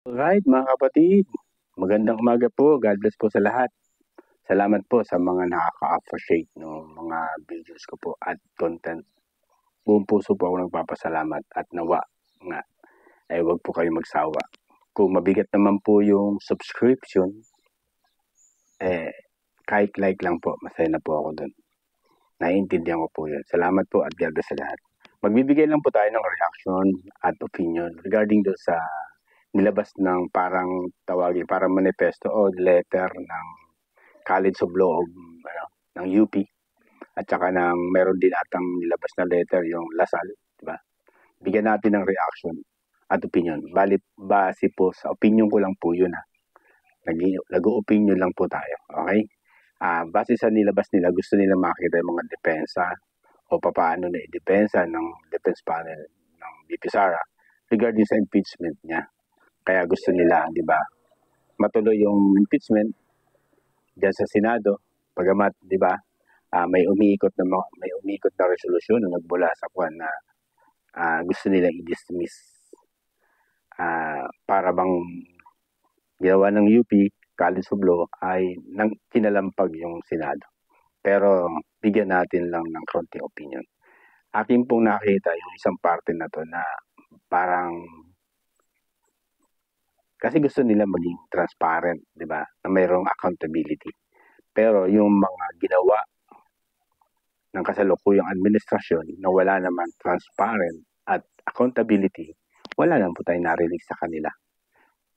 Alright mga kapatid, magandang umaga po. God bless po sa lahat. Salamat po sa mga nakaka-appreciate ng mga videos ko po at content. Buong puso po ako nagpapasalamat at nawa nga ay huwag po kayo magsawa. Kung mabigat naman po yung subscription, kahit like lang po, masaya na po ako dun. Naiintindihan ko po yun. Salamat po at God bless sa lahat. Magbibigay lang po tayo ng reaction at opinion regarding do sa nilabas ng parang tawagin, parang manifesto o letter ng College of Law ng UP at saka meron din atang nilabas na letter yung Lasal, di ba? Bigyan natin ng reaction at opinion. Base po sa opinion ko lang po yun ha. Nag-opinion lang po tayo, okay? Base sa nilabas nila, gusto nila makita yung mga depensa o papaano na i-depensa ng defense panel ng VP Sara regarding sa impeachment niya. Kaya gusto nila, di ba, matuloy yung impeachment diyan sa Senado, pagamat, di ba, may umiikot na resolusyon na nagmula sa kwan na gusto nila i-dismiss. Para bang ginawa ng UP, College of Law, ay kinalampag yung Senado. Pero bigyan natin lang ng konting opinion. Akin pong nakita yung isang parte na to na parang kasi gusto nila maging transparent, di ba? Na mayroong accountability. Pero yung mga ginawa ng kasalukuyang administrasyon na wala naman transparent at accountability, wala naman po tayo narinig sa kanila.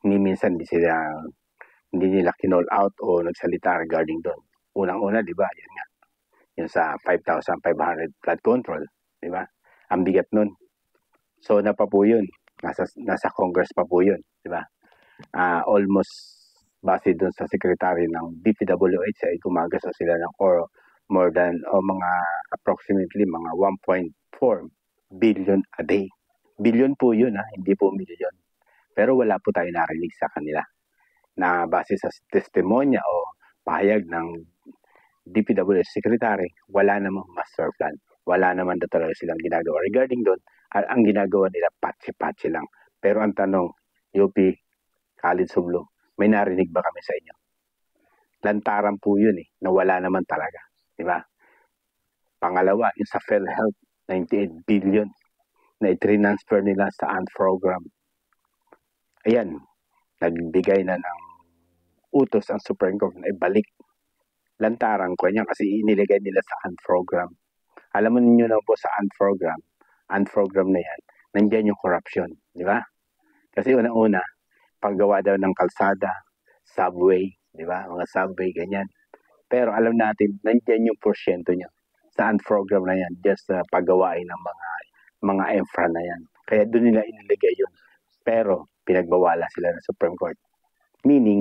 Hindi minsan hindi nila kinall out o nagsalita regarding doon. Unang-una, di ba? Yun nga. Yung sa 5,500 flood control, di ba? Ang bigat nun. So, na pa po yun. Nasa Congress pa po yun, di ba? Almost base doon sa secretary ng DPWH ay gumagasto sila ng more than mga approximately mga 1.4 billion a day. Billion po yun ha, hindi po milyon. Pero wala po tayo narinig sa kanila na base sa testimonya o pahayag ng DPWH secretary, wala namang master plan. Wala naman na talaga silang ginagawa regarding doon. Ang ginagawa nila patsi-patsi lang. Pero ang tanong, UP, College of Law, may narinig ba kami sa inyo? Lantaran po yun na wala naman talaga. Di ba? Pangalawa, yung sa PhilHealth, 98 billion na i-transfer nila sa ANT program. Ayan, nagbigay na ng utos ang Supreme Court na ibalik. Lantaran ko yan kasi iniligay nila sa ANT program. Alam mo ninyo na po sa ANT program na yan, nandiyan yung corruption. Di ba? Kasi una-una, paggawa daw ng kalsada, subway, di ba? Mga subway, ganyan. Pero alam natin, nandiyan yung porsyento niya. Saan program na yan? Just paggawain ng mga infra na yan. Kaya doon nila iniligay yun. Pero pinagbawala sila ng Supreme Court. Meaning,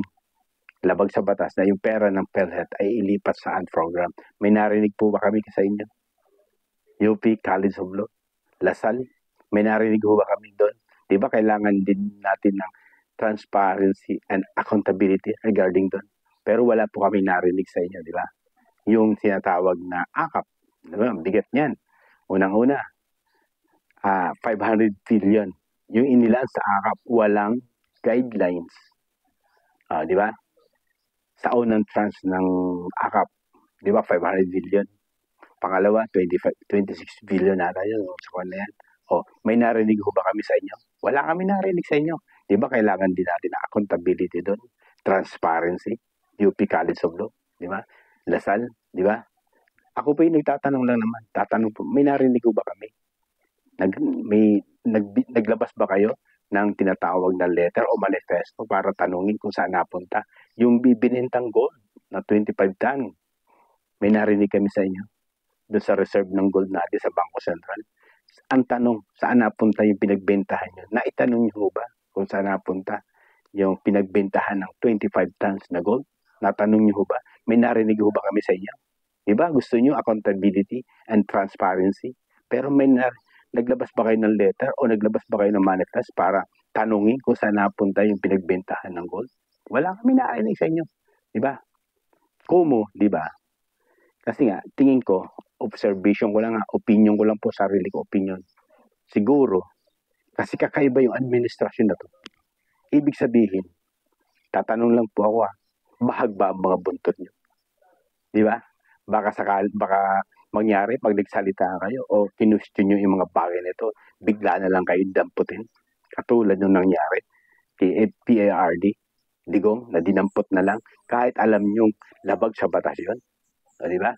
labag sa batas na yung pera ng PhilHealth ay ilipat sa program. May narinig po ba kami sa inyo? UP, College of Law, Lasal, may narinig po ba kami doon? Di ba kailangan din natin ng transparency and accountability regarding doon? Pero wala po kami narinig sa inyo, di ba? Yung tinatawag na AKAP, di ba? Bigat niyan. Unang-una, 500 billion. Yung inilaan sa AKAP, walang guidelines. Di ba? Sa unang tranche ng AKAP, di ba, 500 billion. Pangalawa, 26 billion na tayo. Sa kanya yan. May narinig ho ba kami sa inyo? Wala kami narinig sa inyo. Di ba kailangan din natin na accountability doon? Transparency. UP College of Law. Di ba? Lasal. Di ba? Ako po yung nagtatanong lang naman. Tatanong po, may narinig ho ba kami? Naglabas ba kayo ng tinatawag na letter o manifesto para tanungin kung saan napunta yung bibinintang gold na 25 ton? May narinig kami sa inyo? Doon sa reserve ng gold natin sa Bangko Sentral. Ang tanong, saan napunta yung pinagbentahan nyo? Naitanong nyo ba kung saan napunta yung pinagbentahan ng 25 tons na gold? Natanong nyo ba? May narinig ba kami sa inyo? Diba? Gusto nyo accountability and transparency? Pero naglabas ba kayo ng letter o naglabas ba kayo ng manifest para tanungin kung saan napunta yung pinagbentahan ng gold? Wala kami narinig sa inyo. Diba? Kumo, diba? Kasi nga, tingin ko, observation ko lang opinion ko lang po, sarili ko opinion. Siguro, kasi kakaiba yung administrasyon na to. Ibig sabihin, tatanong lang po ako bahag ba ang mga buntot nyo? Di ba? Baka mangyari pag nagsalita kayo o kinustyon nyo yung mga bagay nito, bigla na lang kayo damputin. Katulad nung nangyari kay PARD, Digong, na dinampot na lang kahit alam nyong labag sa batas yun. Di ba?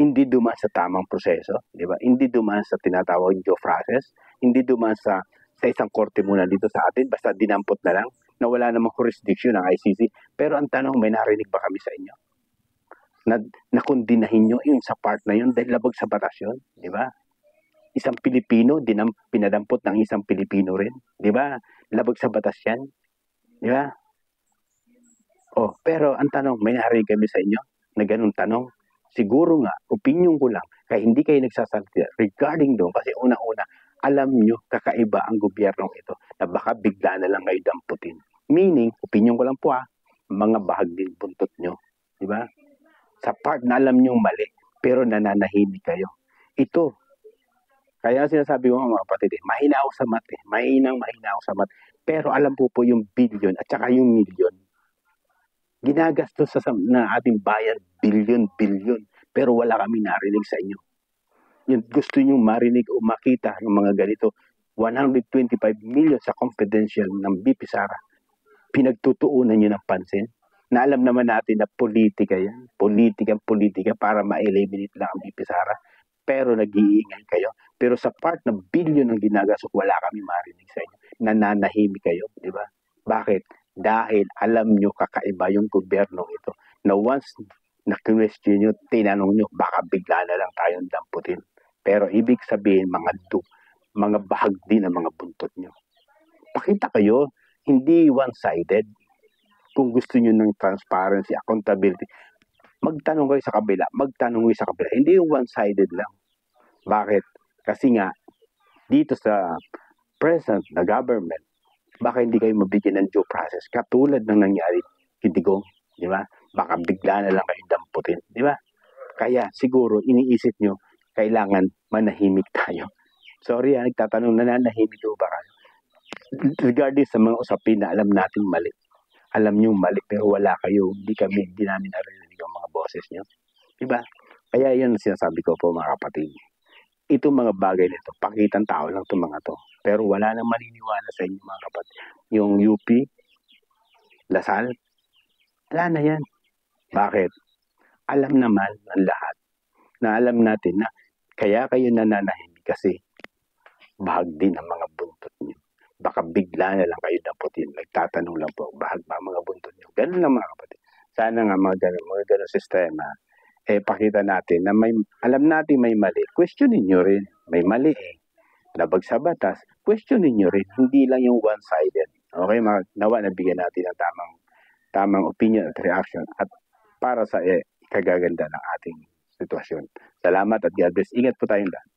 Hindi dumaan sa tamang proseso, di ba? Hindi dumaan sa tinatawag due process, hindi dumaan sa isang korte muna dito sa atin, basta dinampot na lang, na wala namang jurisdiction ng ICC. Pero ang tanong, may narinig ba kami sa inyo? Nakundinahin nyo yung sa part na yun dahil labag sa batas yun, di ba? Isang Pilipino, pinadampot ng isang Pilipino rin, di ba? Labag sa batas yan, di ba? Oh, pero ang tanong, may narinig kami sa inyo na ganun tanong? Siguro nga, opinion ko lang, kaya hindi kayo nagsasalita regarding doon, kasi una-una, alam nyo, kakaiba ang gobyernong ito, na baka bigla na lang kayo damputin. Meaning, opinion ko lang po mga bahag din buntot nyo. Di ba? Sa part na alam nyo mali, pero nananahimik kayo. Ito, kaya sinasabi ko mga kapatid, mahina ako sa mat mahina ako sa mat, pero alam po yung billion at saka yung million. Ginagastos na ating bayan, billion, pero wala kami narinig sa inyo. Yung gusto nyo marinig o makita ng mga ganito, 125 million sa confidential ng BP Sara, pinagtutuunan nyo ng pansin, na alam naman natin na politika yan, politika para ma-eliminate lang ang BP Sara, pero nag-iingay kayo. Pero sa part ng billion ng ginagastos, wala kami marinig sa inyo, nananahimik kayo, di ba? Bakit? Dahil alam nyo kakaiba yung gobyerno ito, na once na-question nyo, tinanong nyo, baka bigla na lang tayong damputin. Pero ibig sabihin, mga bahag din ang mga buntot nyo. Pakita kayo, hindi one-sided. Kung gusto nyo ng transparency, accountability, magtanong kayo sa kabila, Hindi yung one-sided lang. Bakit? Kasi nga, dito sa present na government, baka hindi kayo mabigyan ng due process. Katulad ng nangyari kay Digong, di ba? Baka bigla na lang kayo damputin, di ba? Kaya siguro iniisip nyo, kailangan manahimik tayo. Sorry, nagtatanong, nananahimik ko ba kayo? Regarding sa mga usapin na alam natin mali. Alam nyo mali, pero wala kayo, hindi namin narinig ang mga boses nyo. Di ba? Kaya yun sinasabi ko po mga kapatid. Itong mga bagay nito, pakitang tao lang itong mga to. Pero wala nang maniniwala sa inyo mga kapatid. Yung UP, Lasal, wala na yan. Bakit? Alam naman ng lahat na alam natin na kaya kayo nananahimik kasi bahag din ang mga buntot nyo. Baka bigla na lang kayo daputin. Nagtatanong lang po, bahag ba mga buntot nyo? Ganun lang mga kapatid. Sana nga mga ganun sistema, pakita natin na alam natin may mali. Questionin nyo rin. May mali labag sa batas, questionin nyo rin. Hindi lang yung one-sided. Okay, nawa nabigyan natin ng tamang opinion at reaction at para sa kagaganda ng ating sitwasyon. Salamat at God bless. Ingat po tayong lahat.